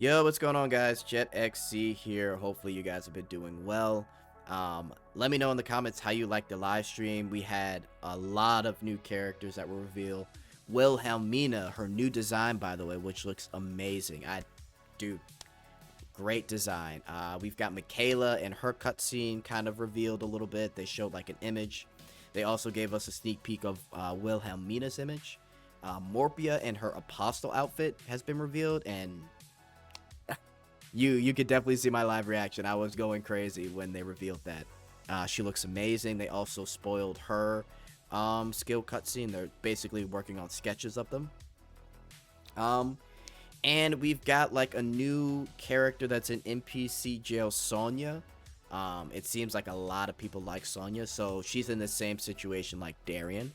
Yo, what's going on, guys? Jetxc here. Hopefully you guys have been doing well. Let me know in the comments how you like the live stream. We had a lot of new characters that were revealed. Wilhelmina, her new design, by the way, which looks amazing. Dude, great design. We've got Michaela and her cutscene kind of revealed a little bit. They showed like an image. They also gave us a sneak peek of Wilhelmina's image. Morpia and her apostle outfit has been revealed, and you could definitely see my live reaction. I was going crazy when they revealed that. She looks amazing. They also spoiled her skill cutscene. They're basically working on sketches of them. And we've got like a new character that's in NPC jail, Sonya. It seems like a lot of people like Sonya, so she's in the same situation like Darian.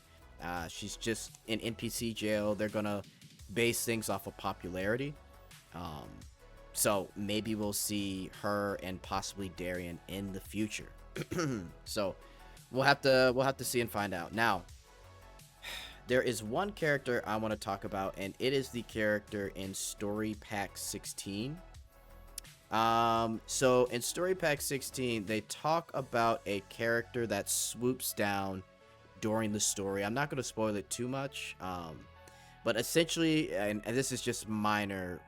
She's just in NPC jail. They're gonna base things off of popularity. So maybe we'll see her and possibly Darian in the future. So we'll have to see and find out. Now, there is one character I want to talk about, and it is the character in Story Pack 16. So in Story Pack 16, they talk about a character that swoops down during the story. I'm not going to spoil it too much, but essentially, and this is just minor.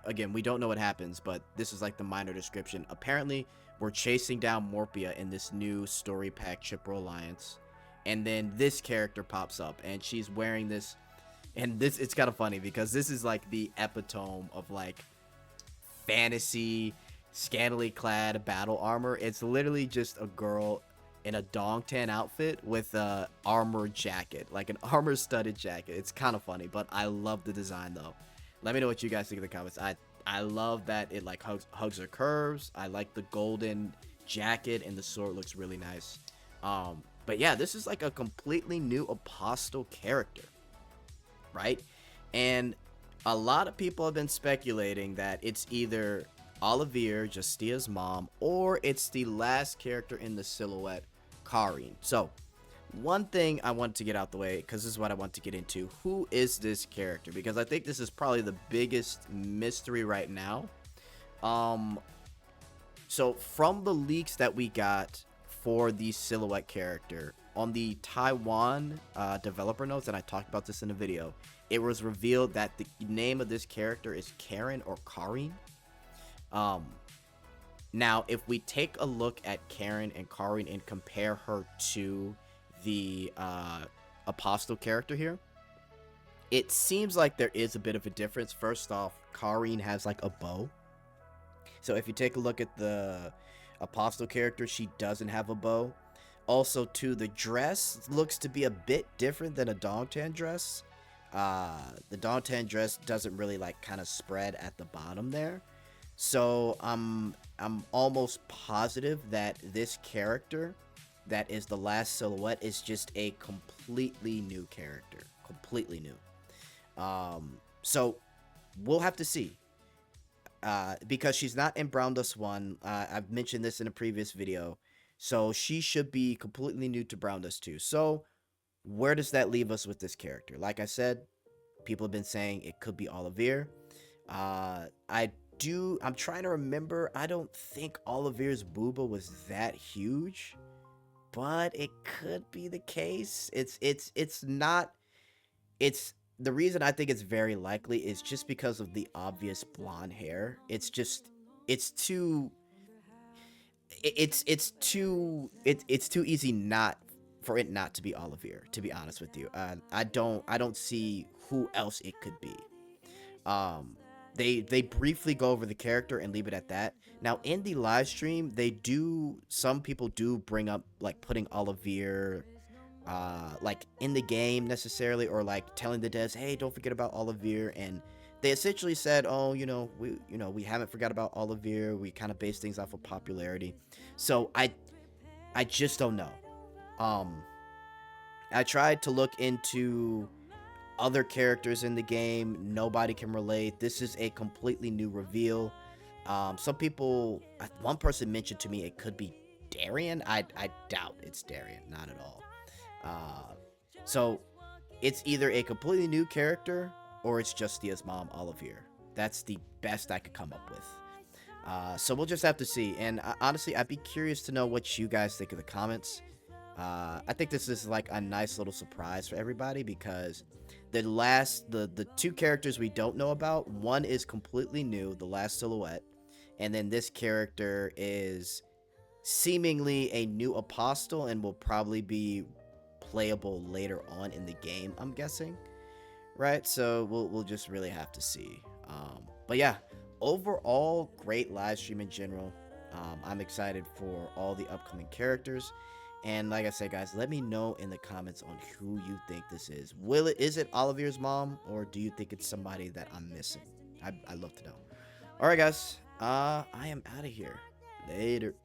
Again, we don't know what happens, but this is like the minor description. Apparently, we're chasing down Morpia in this new Story Pack Chipper Alliance, and then this character pops up, and she's wearing this, and this, it's kind of funny because this is like the epitome of like fantasy scantily clad battle armor. It's literally just a girl in a dongtan outfit with a armor jacket, like an armor studded jacket. It's kind of funny, but I love the design though. Let me know what you guys think in the comments. I love that it like hugs her curves. I like the golden jacket, and the sword looks really nice. But yeah, this is like a completely new apostle character, right? And a lot of people have been speculating that it's either Olivia, Justia's mom, or it's the last character in the silhouette, Karin. So one thing I want to get out the way, because this is what I want to get into. Who is this character? Because I think this is probably the biggest mystery right now. So from the leaks that we got for the silhouette character on the Taiwan developer notes, and I talked about this in a video, it was revealed that the name of this character is Karen or Karin. Now, if we take a look at Karen and Karin and compare her to the apostle character here, it seems like there is a bit of a difference. First off, Karin has like a bow. So if you take a look at the apostle character, she doesn't have a bow. Also, too, the dress looks to be a bit different than a dongtan dress. The dongtan dress doesn't really like kind of spread at the bottom there. So I'm almost positive that this character that is the last silhouette is just a completely new character. Completely new. So we'll have to see. Because she's not in Brown Dust 1. I've mentioned this in a previous video. So she should be completely new to Brown Dust 2. So where does that leave us with this character? Like I said, people have been saying it could be Olivia. I'm trying to remember. I don't think Olivia's booba was that huge, but it could be the case. It's not. It's the reason I think it's very likely is just because of the obvious blonde hair. It's too easy not for it not to be Olivia, to be honest with you. I don't see who else it could be. They briefly go over the character and leave it at that. Now in the live stream, some people do bring up like putting Olivia like in the game necessarily, or like telling the devs, hey, don't forget about Olivia. And they essentially said, oh, we haven't forgot about Olivia. We kind of base things off of popularity. So I just don't know. I tried to look into other characters in the game. Nobody can relate. This is a completely new reveal. Some people, one person mentioned to me it could be Darian. I doubt it's Darian, not at all. So it's either a completely new character or it's Justia's mom, Olivia. That's the best I could come up with. So we'll just have to see. And honestly, I'd be curious to know what you guys think of the comments. I think this is like a nice little surprise for everybody because the two characters we don't know about, one is completely new, the last silhouette, and then this character is seemingly a new apostle and will probably be playable later on in the game, I'm guessing. Right? So we'll just really have to see. But yeah, overall, great live stream in general. I'm excited for all the upcoming characters. And like I said, guys, let me know in the comments on who you think this is. Is it Olivier's mom, or do you think it's somebody that I'm missing? I'd love to know. All right, guys. I am out of here. Later.